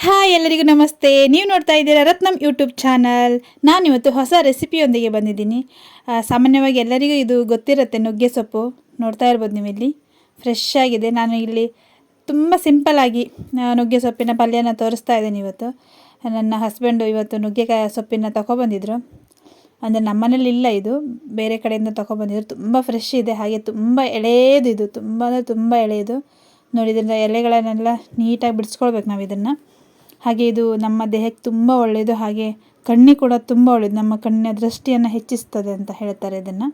Hi ಎಲ್ಲರಿಗೂ ನಮಸ್ತೆ. ನೀವು ನೋಡ್ತಾ ಇದ್ದೀರಾ ರತ್ನಂ ಯೂಟ್ಯೂಬ್ ಚಾನಲ್. ನಾನಿವತ್ತು ಹೊಸ ರೆಸಿಪಿಯೊಂದಿಗೆ ಬಂದಿದ್ದೀನಿ. ಸಾಮಾನ್ಯವಾಗಿ ಎಲ್ಲರಿಗೂ ಇದು ಗೊತ್ತಿರುತ್ತೆ, ನುಗ್ಗೆ ಸೊಪ್ಪು ನೋಡ್ತಾ ಇರ್ಬೋದು ನೀವು ಇಲ್ಲಿ ಫ್ರೆಶ್ ಆಗಿದೆ. ನಾನು ಇಲ್ಲಿ ತುಂಬ ಸಿಂಪಲ್ಲಾಗಿ ನುಗ್ಗೆ ಸೊಪ್ಪಿನ ಪಲ್ಯನ ತೋರಿಸ್ತಾ ಇದ್ದೀನಿ ಇವತ್ತು. ನನ್ನ ಹಸ್ಬೆಂಡು ಇವತ್ತು ನುಗ್ಗೆಕಾಯಿ ಸೊಪ್ಪಿನ ತೊಗೊಬಂದಿದ್ರು. ಅಂದರೆ ನಮ್ಮನೇಲಿ ಇಲ್ಲ, ಇದು ಬೇರೆ ಕಡೆಯಿಂದ ತೊಗೊಬಂದಿದ್ರು. ತುಂಬ ಫ್ರೆಶ್ ಇದೆ, ಹಾಗೆ ತುಂಬ ಎಳೆಯದು, ಇದು ತುಂಬ ಎಳೆಯದು. ನೋಡಿ, ಇದರಿಂದ ಎಲೆಗಳನ್ನೆಲ್ಲ ನೀಟಾಗಿ ಬಿಡಿಸ್ಕೊಳ್ಬೇಕು ನಾವು ಇದನ್ನು. ಹಾಗೆ ಇದು ನಮ್ಮ ದೇಹಕ್ಕೆ ತುಂಬ ಒಳ್ಳೆಯದು, ಹಾಗೆ ಕಣ್ಣಿಗೆ ಕೂಡ ತುಂಬ ಒಳ್ಳೆಯದು. ನಮ್ಮ ಕಣ್ಣಿನ ದೃಷ್ಟಿಯನ್ನು ಹೆಚ್ಚಿಸ್ತದೆ ಅಂತ ಹೇಳ್ತಾರೆ ಇದನ್ನು.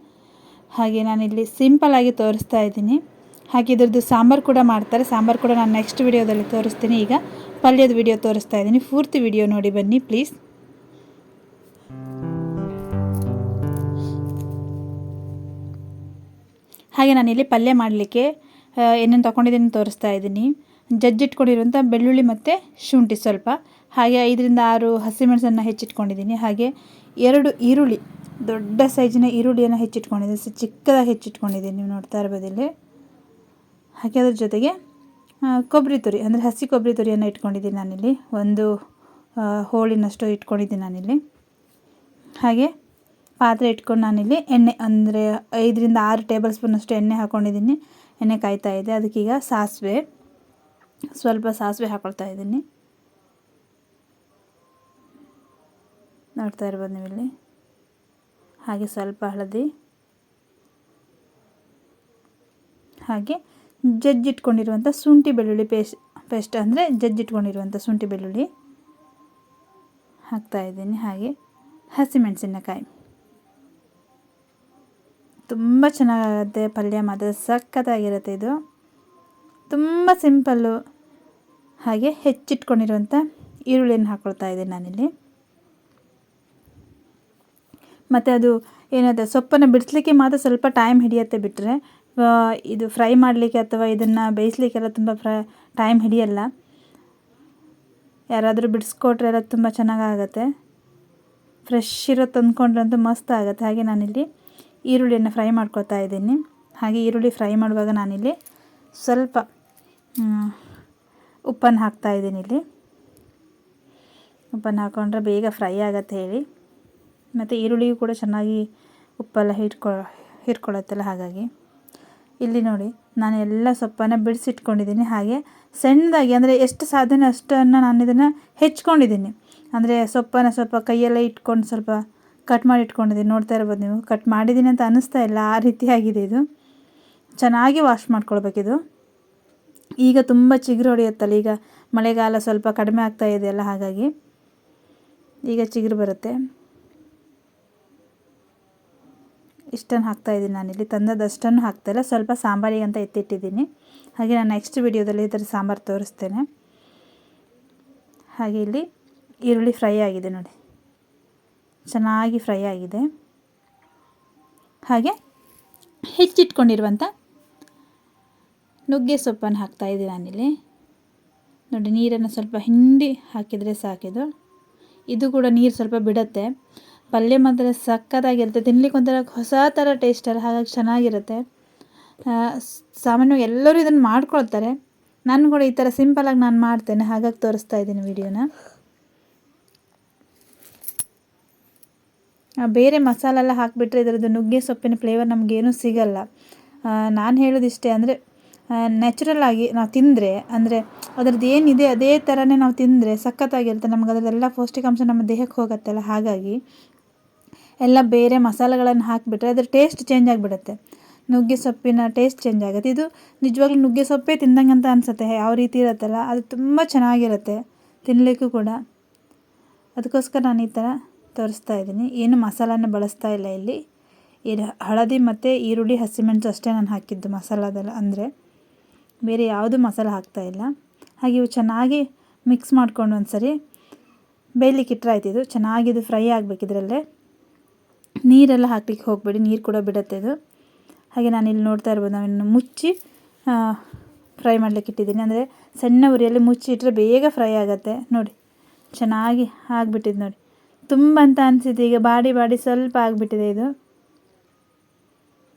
ಹಾಗೆ ನಾನಿಲ್ಲಿ ಸಿಂಪಲ್ಲಾಗಿ ತೋರಿಸ್ತಾ ಇದ್ದೀನಿ. ಹಾಗೆ ಇದ್ರದ್ದು ಸಾಂಬಾರು ಕೂಡ ಮಾಡ್ತಾರೆ. ಸಾಂಬಾರು ಕೂಡ ನಾನು ನೆಕ್ಸ್ಟ್ ವಿಡಿಯೋದಲ್ಲಿ ತೋರಿಸ್ತೀನಿ. ಈಗ ಪಲ್ಯದ ವಿಡಿಯೋ ತೋರಿಸ್ತಾ ಇದ್ದೀನಿ. ಪೂರ್ತಿ ವಿಡಿಯೋ ನೋಡಿ ಬನ್ನಿ ಪ್ಲೀಸ್. ಹಾಗೆ ನಾನಿಲ್ಲಿ ಪಲ್ಯ ಮಾಡಲಿಕ್ಕೆ ಏನೇನು ತೊಗೊಂಡಿದ್ದೀನಿ ತೋರಿಸ್ತಾ ಇದ್ದೀನಿ. ಜಜ್ಜಿಟ್ಕೊಂಡಿರುವಂಥ ಬೆಳ್ಳುಳ್ಳಿ ಮತ್ತು ಶುಂಠಿ ಸ್ವಲ್ಪ, ಹಾಗೆ 5-6 ಹಸಿಮೆಣಸನ್ನು ಹೆಚ್ಚಿಟ್ಕೊಂಡಿದ್ದೀನಿ. ಹಾಗೆ 2 ಈರುಳ್ಳಿ, ದೊಡ್ಡ ಸೈಜಿನ ಈರುಳ್ಳಿಯನ್ನು ಹೆಚ್ಚಿಟ್ಕೊಂಡಿದ್ದೀನಿ, ಚಿಕ್ಕದಾಗಿ ಹೆಚ್ಚಿಟ್ಕೊಂಡಿದ್ದೀನಿ, ನೀವು ನೋಡ್ತಾ ಇರ್ಬೋದು ಇಲ್ಲಿ. ಹಾಗೆ ಅದ್ರ ಜೊತೆಗೆ ಕೊಬ್ಬರಿ ತುರಿ, ಅಂದರೆ ಹಸಿ ಕೊಬ್ಬರಿ ತುರಿಯನ್ನು ಇಟ್ಕೊಂಡಿದ್ದೀನಿ ನಾನಿಲ್ಲಿ. 1 ಹೋಳಿನಷ್ಟು ಇಟ್ಕೊಂಡಿದ್ದೀನಿ ನಾನಿಲ್ಲಿ. ಹಾಗೆ ಪಾತ್ರೆ ಇಟ್ಕೊಂಡು ನಾನಿಲ್ಲಿ ಎಣ್ಣೆ, ಅಂದರೆ 5-6 ಟೇಬಲ್ ಸ್ಪೂನಷ್ಟು ಎಣ್ಣೆ ಹಾಕ್ಕೊಂಡಿದ್ದೀನಿ. ಎಣ್ಣೆ ಕಾಯ್ತಾ ಇದೆ. ಅದಕ್ಕೀಗ ಸ್ವಲ್ಪ ಸಾಸಿವೆ ಹಾಕ್ಕೊಳ್ತಾ ಇದ್ದೀನಿ, ನೋಡ್ತಾ ಇರ್ಬೋದು ನೀವಿಲ್ಲಿ. ಹಾಗೆ ಸ್ವಲ್ಪ ಹಳದಿ, ಹಾಗೆ ಜಜ್ಜಿಟ್ಕೊಂಡಿರುವಂಥ ಶುಂಠಿ ಬೆಳ್ಳುಳ್ಳಿ ಪೇಸ್ಟ್ ಅಂದರೆ ಜಜ್ಜಿಟ್ಕೊಂಡಿರುವಂಥ ಶುಂಠಿ ಬೆಳ್ಳುಳ್ಳಿ ಹಾಕ್ತಾ ಇದ್ದೀನಿ. ಹಾಗೆ ಹಸಿಮೆಣಸಿನಕಾಯಿ, ತುಂಬ ಚೆನ್ನಾಗಾಗುತ್ತೆ ಪಲ್ಯ, ಮಾತ್ರ ಸಖತ್ತಾಗಿರುತ್ತೆ ಇದು, ತುಂಬ ಸಿಂಪಲ್ಲು. ಹಾಗೆ ಹೆಚ್ಚಿಟ್ಕೊಂಡಿರುವಂಥ ಈರುಳ್ಳಿಯನ್ನು ಹಾಕ್ಕೊಳ್ತಾ ಇದ್ದೀನಿ ನಾನಿಲ್ಲಿ. ಮತ್ತು ಅದು ಏನಾದ ಸೊಪ್ಪನ್ನು ಬಿಡಿಸ್ಲಿಕ್ಕೆ ಮಾತ್ರ ಸ್ವಲ್ಪ ಟೈಮ್ ಹಿಡಿಯುತ್ತೆ, ಬಿಟ್ಟರೆ ಇದು ಫ್ರೈ ಮಾಡಲಿಕ್ಕೆ ಅಥವಾ ಇದನ್ನು ಬೇಯಿಸ್ಲಿಕ್ಕೆಲ್ಲ ತುಂಬ ಟೈಮ್ ಹಿಡಿಯಲ್ಲ. ಯಾರಾದರೂ ಬಿಡಿಸ್ಕೊಟ್ರೆ ಎಲ್ಲ ತುಂಬ ಚೆನ್ನಾಗಾಗತ್ತೆ. ಫ್ರೆಶ್ ಇರೋ ತಂದ್ಕೊಂಡ್ರಂತೂ ಮಸ್ತ್ ಆಗುತ್ತೆ. ಹಾಗೆ ನಾನಿಲ್ಲಿ ಈರುಳ್ಳಿಯನ್ನು ಫ್ರೈ ಮಾಡ್ಕೊತಾ ಇದ್ದೀನಿ. ಹಾಗೆ ಈರುಳ್ಳಿ ಫ್ರೈ ಮಾಡುವಾಗ ನಾನಿಲ್ಲಿ ಸ್ವಲ್ಪ ಉಪ್ಪನ್ನು ಹಾಕ್ತಾ ಇದ್ದೀನಿ. ಇಲ್ಲಿ ಉಪ್ಪನ್ನು ಹಾಕ್ಕೊಂಡ್ರೆ ಬೇಗ ಫ್ರೈ ಆಗತ್ತೆ ಹೇಳಿ, ಮತ್ತು ಈರುಳ್ಳಿಯೂ ಕೂಡ ಚೆನ್ನಾಗಿ ಉಪ್ಪೆಲ್ಲ ಹಿಡ್ಕೊಳ್ಳುತ್ತಲ್ಲ, ಹಾಗಾಗಿ. ಇಲ್ಲಿ ನೋಡಿ, ನಾನು ಎಲ್ಲ ಸೊಪ್ಪನ್ನು ಬಿಡಿಸಿಟ್ಕೊಂಡಿದ್ದೀನಿ. ಹಾಗೆ ಸಣ್ಣದಾಗಿ, ಅಂದರೆ ಎಷ್ಟು ಸಾಧ್ಯನೋ ಅಷ್ಟನ್ನು ನಾನು ಇದನ್ನು ಹೆಚ್ಕೊಂಡಿದ್ದೀನಿ. ಅಂದರೆ ಸೊಪ್ಪನ್ನು ಸ್ವಲ್ಪ ಕೈಯಲ್ಲೇ ಇಟ್ಕೊಂಡು ಸ್ವಲ್ಪ ಕಟ್ ಮಾಡಿ ಇಟ್ಕೊಂಡಿದ್ದೀನಿ. ನೋಡ್ತಾ ಇರ್ಬೋದು ನೀವು, ಕಟ್ ಮಾಡಿದ್ದೀನಿ ಅಂತ ಅನ್ನಿಸ್ತಾ ಇಲ್ಲ, ಆ ರೀತಿಯಾಗಿದೆ ಇದು. ಚೆನ್ನಾಗಿ ವಾಶ್ ಮಾಡ್ಕೊಳ್ಬೇಕಿದು. ಈಗ ತುಂಬ ಚಿಗುರು ಹೊಡೆಯುತ್ತಲ್ಲ, ಈಗ ಮಳೆಗಾಲ ಸ್ವಲ್ಪ ಕಡಿಮೆ ಆಗ್ತಾ ಇದೆಯಲ್ಲ, ಹಾಗಾಗಿ ಈಗ ಚಿಗುರು ಬರುತ್ತೆ. ಇಷ್ಟನ್ನು ಹಾಕ್ತಾಯಿದ್ದೀನಿ ನಾನಿಲ್ಲಿ, ತಂದದಷ್ಟನ್ನು ಹಾಕ್ತಾಯಿಲ್ಲ, ಸ್ವಲ್ಪ ಸಾಂಬಾರಿಗೆ ಅಂತ ಎತ್ತಿಟ್ಟಿದ್ದೀನಿ. ಹಾಗೆ ನಾನು ನೆಕ್ಸ್ಟ್ ವಿಡಿಯೋದಲ್ಲಿ ಇದರ ಸಾಂಬಾರು ತೋರಿಸ್ತೇನೆ. ಹಾಗೆ ಇಲ್ಲಿ ಈರುಳ್ಳಿ ಫ್ರೈ ಆಗಿದೆ ನೋಡಿ, ಚೆನ್ನಾಗಿ ಫ್ರೈ ಆಗಿದೆ. ಹಾಗೆ ಹೆಚ್ಚಿಟ್ಕೊಂಡಿರುವಂಥ ನುಗ್ಗೆ ಸೊಪ್ಪನ್ನು ಹಾಕ್ತಾಯಿದ್ದೀನಿ ನಾನಿಲ್ಲಿ. ನೋಡಿ, ನೀರನ್ನು ಸ್ವಲ್ಪ ಹಿಂಡಿ ಹಾಕಿದರೆ ಸಾಕಿದು. ಇದು ಕೂಡ ನೀರು ಸ್ವಲ್ಪ ಬಿಡುತ್ತೆ. ಪಲ್ಯ ಮಾತ್ರ ಸಕ್ಕತ್ತಾಗಿರುತ್ತೆ, ತಿನ್ಲಿಕ್ಕೆ ಒಂಥರ ಹೊಸ ಥರ ಟೇಸ್ಟಲ್ಲ, ಹಾಗಾಗಿ ಚೆನ್ನಾಗಿರುತ್ತೆ. ಸಾಮಾನ್ಯವಾಗಿ ಎಲ್ಲರೂ ಇದನ್ನು ಮಾಡ್ಕೊಳ್ತಾರೆ, ನಾನು ಕೂಡ ಈ ಥರ ಸಿಂಪಲಾಗಿ ನಾನು ಮಾಡ್ತೇನೆ, ಹಾಗಾಗಿ ತೋರಿಸ್ತಾ ಇದ್ದೀನಿ ವಿಡಿಯೋನ. ಬೇರೆ ಮಸಾಲೆಲ್ಲ ಹಾಕಿಬಿಟ್ರೆ ಇದರದ್ದು ನುಗ್ಗೆ ಸೊಪ್ಪಿನ ಫ್ಲೇವರ್ ನಮಗೇನೂ ಸಿಗಲ್ಲ. ನಾನು ಹೇಳೋದಿಷ್ಟೇ, ಅಂದರೆ ನ್ಯಾಚುರಲ್ ಆಗಿ ನಾವು ತಿಂದರೆ, ಅಂದರೆ ಅದರದ್ದು ಏನಿದೆ ಅದೇ ಥರನೇ ನಾವು ತಿಂದರೆ ಸಖತ್ತಾಗಿರುತ್ತೆ. ನಮ್ಗೆ ಅದರದ್ದೆಲ್ಲ ಪೌಷ್ಟಿಕಾಂಶ ನಮ್ಮ ದೇಹಕ್ಕೆ ಹೋಗುತ್ತಲ್ಲ, ಹಾಗಾಗಿ ಎಲ್ಲ ಬೇರೆ ಮಸಾಲೆಗಳನ್ನು ಹಾಕಿಬಿಟ್ರೆ ಅದರ ಟೇಸ್ಟ್ ಚೇಂಜ್ ಆಗಿಬಿಡುತ್ತೆ. ನುಗ್ಗೆ ಸೊಪ್ಪಿನ ಟೇಸ್ಟ್ ಚೇಂಜ್ ಆಗುತ್ತೆ. ಇದು ನಿಜವಾಗ್ಲೂ ನುಗ್ಗೆ ಸೊಪ್ಪೇ ತಿಂದಂಗೆ ಅಂತ ಅನಿಸುತ್ತೆ, ಯಾವ ರೀತಿ ಇರುತ್ತಲ್ಲ, ಅದು ತುಂಬ ಚೆನ್ನಾಗಿರುತ್ತೆ ತಿನ್ನಲಿಕ್ಕೂ ಕೂಡ. ಅದಕ್ಕೋಸ್ಕರ ನಾನು ಈ ಥರ ತೋರಿಸ್ತಾ ಇದ್ದೀನಿ. ಏನು ಮಸಾಲಾನ ಬಳಸ್ತಾ ಇಲ್ಲ ಇಲ್ಲಿ. ಹಳದಿ ಮತ್ತು ಈರುಳ್ಳಿ, ಹಸಿಮೆಣಸು ಅಷ್ಟೇ ನಾನು ಹಾಕಿದ್ದು ಮಸಾಲದಲ್ಲ, ಅಂದರೆ ಬೇರೆ ಯಾವುದು ಮಸಾಲೆ ಹಾಕ್ತಾಯಿಲ್ಲ. ಹಾಗೆ ಇವು ಚೆನ್ನಾಗಿ ಮಿಕ್ಸ್ ಮಾಡ್ಕೊಂಡು ಒಂದು ಸರಿ ಬೇಯಲಿಕ್ಕೆ ಇಟ್ಟರೆ ಆಯ್ತು. ಇದು ಚೆನ್ನಾಗಿದು ಫ್ರೈ ಆಗಬೇಕು. ಇದರಲ್ಲೇ ನೀರೆಲ್ಲ ಹಾಕ್ಲಿಕ್ಕೆ ಹೋಗಬೇಡಿ, ನೀರು ಕೂಡ ಬಿಡುತ್ತೆ ಇದು. ಹಾಗೆ ನಾನಿಲ್ಲಿ ನೋಡ್ತಾ ಇರ್ಬೋದು, ನಾವಿನ್ನು ಮುಚ್ಚಿ ಫ್ರೈ ಮಾಡಲಿಕ್ಕೆ ಇಟ್ಟಿದ್ದೀನಿ. ಅಂದರೆ ಸಣ್ಣ ಉರಿಯಲ್ಲಿ ಮುಚ್ಚಿಟ್ರೆ ಬೇಗ ಫ್ರೈ ಆಗುತ್ತೆ. ನೋಡಿ, ಚೆನ್ನಾಗಿ ಆಗಿಬಿಟ್ಟಿದೆ ನೋಡಿ, ತುಂಬ ಅಂತ ಅನಿಸಿದೆ. ಈಗ ಬಾಡಿ ಸ್ವಲ್ಪ ಆಗಿಬಿಟ್ಟಿದೆ ಇದು,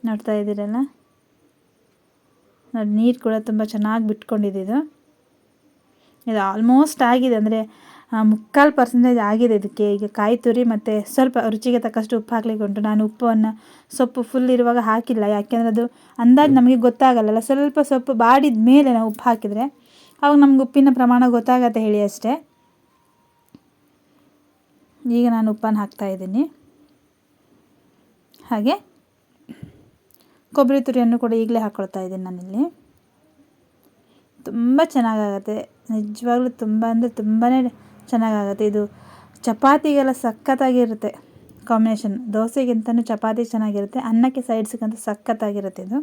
ನೋಡ್ತಾ ಇದ್ದೀರಲ್ಲ. ನೋಡಿ, ನೀರು ಕೂಡ ತುಂಬ ಚೆನ್ನಾಗಿ ಬಿಟ್ಕೊಂಡಿದೆ ಇದು. ಇದು ಆಲ್ಮೋಸ್ಟ್ ಆಗಿದೆ, ಅಂದರೆ 3/4% ಆಗಿದೆ ಇದಕ್ಕೆ. ಈಗ ಕಾಯಿ ತುರಿ ಮತ್ತು ಸ್ವಲ್ಪ ರುಚಿಗೆ ತಕ್ಕಷ್ಟು ಉಪ್ಪು ಹಾಕಲಿಕ್ಕೆ ಉಂಟು. ನಾನು ಉಪ್ಪನ್ನು ಸೊಪ್ಪು ಫುಲ್ ಇರುವಾಗ ಹಾಕಿಲ್ಲ, ಯಾಕೆಂದರೆ ಅದು ಅಂದಾಜು ನಮಗೆ ಗೊತ್ತಾಗಲ್ಲ. ಸ್ವಲ್ಪ ಸೊಪ್ಪು ಬಾಡಿದ ಮೇಲೆ ನಾವು ಉಪ್ಪು ಹಾಕಿದರೆ ಅವಾಗ ನಮ್ಗೆ ಉಪ್ಪಿನ ಪ್ರಮಾಣ ಗೊತ್ತಾಗತ್ತೆ ಹೇಳಿ ಅಷ್ಟೇ. ಈಗ ನಾನು ಉಪ್ಪನ್ನು ಹಾಕ್ತಾಯಿದ್ದೀನಿ. ಹಾಗೆ ಕೊಬ್ಬರಿ ತುರಿಯನ್ನು ಕೂಡ ಈಗಲೇ ಹಾಕ್ಕೊಳ್ತಾ ಇದ್ದೀನಿ ನಾನಿಲ್ಲಿ. ತುಂಬ ಚೆನ್ನಾಗಾಗತ್ತೆ, ನಿಜವಾಗ್ಲೂ ತುಂಬ ಅಂದರೆ ತುಂಬಾ ಚೆನ್ನಾಗಾಗತ್ತೆ. ಇದು ಚಪಾತಿಗೆಲ್ಲ ಸಖತ್ತಾಗಿರುತ್ತೆ ಕಾಂಬಿನೇಷನ್. ದೋಸೆಗಿಂತನೂ ಚಪಾತಿ ಚೆನ್ನಾಗಿರುತ್ತೆ, ಅನ್ನಕ್ಕೆ ಸೈಡ್ಸ್ಗಂತೂ ಸಖತ್ತಾಗಿರುತ್ತೆ ಇದು.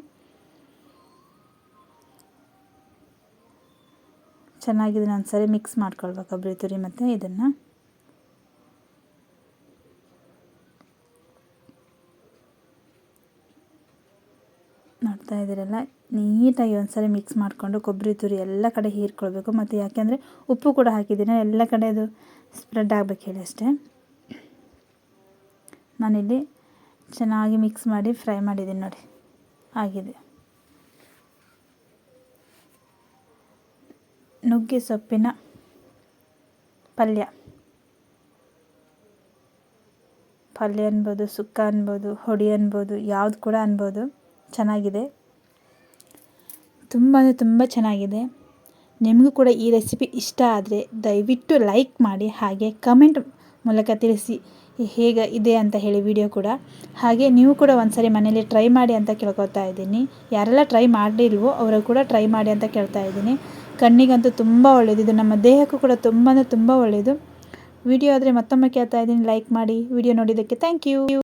ಚೆನ್ನಾಗಿದೆ. ನಾನು ಸರಿ ಮಿಕ್ಸ್ ಮಾಡ್ಕೊಳ್ಬೇಕು ಕೊಬ್ಬರಿ ತುರಿ ಮತ್ತು ಇದನ್ನು. ನೋಡ್ತಾ ಇದ್ದೀರಲ್ಲ, ನೀಟಾಗಿ ಒಂದ್ಸರಿ ಮಿಕ್ಸ್ ಮಾಡಿಕೊಂಡು ಕೊಬ್ಬರಿ ತುರಿ ಎಲ್ಲ ಕಡೆ ಹೀರ್ಕೊಳ್ಬೇಕು. ಮತ್ತು ಯಾಕೆಂದರೆ ಉಪ್ಪು ಕೂಡ ಹಾಕಿದ್ದೀನಿ, ಎಲ್ಲ ಕಡೆ ಅದು ಸ್ಪ್ರೆಡ್ ಆಗಬೇಕು ಹೇಳಿ ಅಷ್ಟೇ. ನಾನಿಲ್ಲಿ ಚೆನ್ನಾಗಿ ಮಿಕ್ಸ್ ಮಾಡಿ ಫ್ರೈ ಮಾಡಿದ್ದೀನಿ ನೋಡಿ, ಆಗಿದೆ. ನುಗ್ಗೆ ಸೊಪ್ಪಿನ ಪಲ್ಯ ಅನ್ಬೋದು, ಸುಕ್ಕ ಅನ್ಬೋದು, ಹೊಡಿ ಅನ್ಬೋದು, ಯಾವುದು ಕೂಡ ಅನ್ಬೋದು, ಚೆನ್ನಾಗಿದೆ. ತುಂಬ ಅಂದರೆ ತುಂಬ ಚೆನ್ನಾಗಿದೆ. ನಿಮಗೂ ಕೂಡ ಈ ರೆಸಿಪಿ ಇಷ್ಟ ಆದರೆ ದಯವಿಟ್ಟು ಲೈಕ್ ಮಾಡಿ, ಹಾಗೆ ಕಮೆಂಟ್ ಮೂಲಕ ತಿಳಿಸಿ ಹೇಗೆ ಇದೆ ಅಂತ ಹೇಳಿ ವಿಡಿಯೋ ಕೂಡ. ಹಾಗೆ ನೀವು ಕೂಡ ಒಂದ್ಸರಿ ಮನೇಲಿ ಟ್ರೈ ಮಾಡಿ ಅಂತ ಕೇಳ್ಕೊತಾ ಇದ್ದೀನಿ. ಯಾರೆಲ್ಲ ಟ್ರೈ ಮಾಡಿಲ್ವೋ ಅವರು ಕೂಡ ಟ್ರೈ ಮಾಡಿ ಅಂತ ಕೇಳ್ತಾ ಇದ್ದೀನಿ. ಕಣ್ಣಿಗಂತೂ ತುಂಬ ಒಳ್ಳೆಯದು, ಇದು ನಮ್ಮ ದೇಹಕ್ಕೂ ಕೂಡ ತುಂಬ ಅಂದರೆ ತುಂಬ ಒಳ್ಳೆಯದು. ವಿಡಿಯೋ ಆದರೆ ಮತ್ತೊಮ್ಮೆ ಕೇಳ್ತಾ ಇದ್ದೀನಿ, ಲೈಕ್ ಮಾಡಿ. ವಿಡಿಯೋ ನೋಡಿದ್ದಕ್ಕೆ ಥ್ಯಾಂಕ್ ಯು.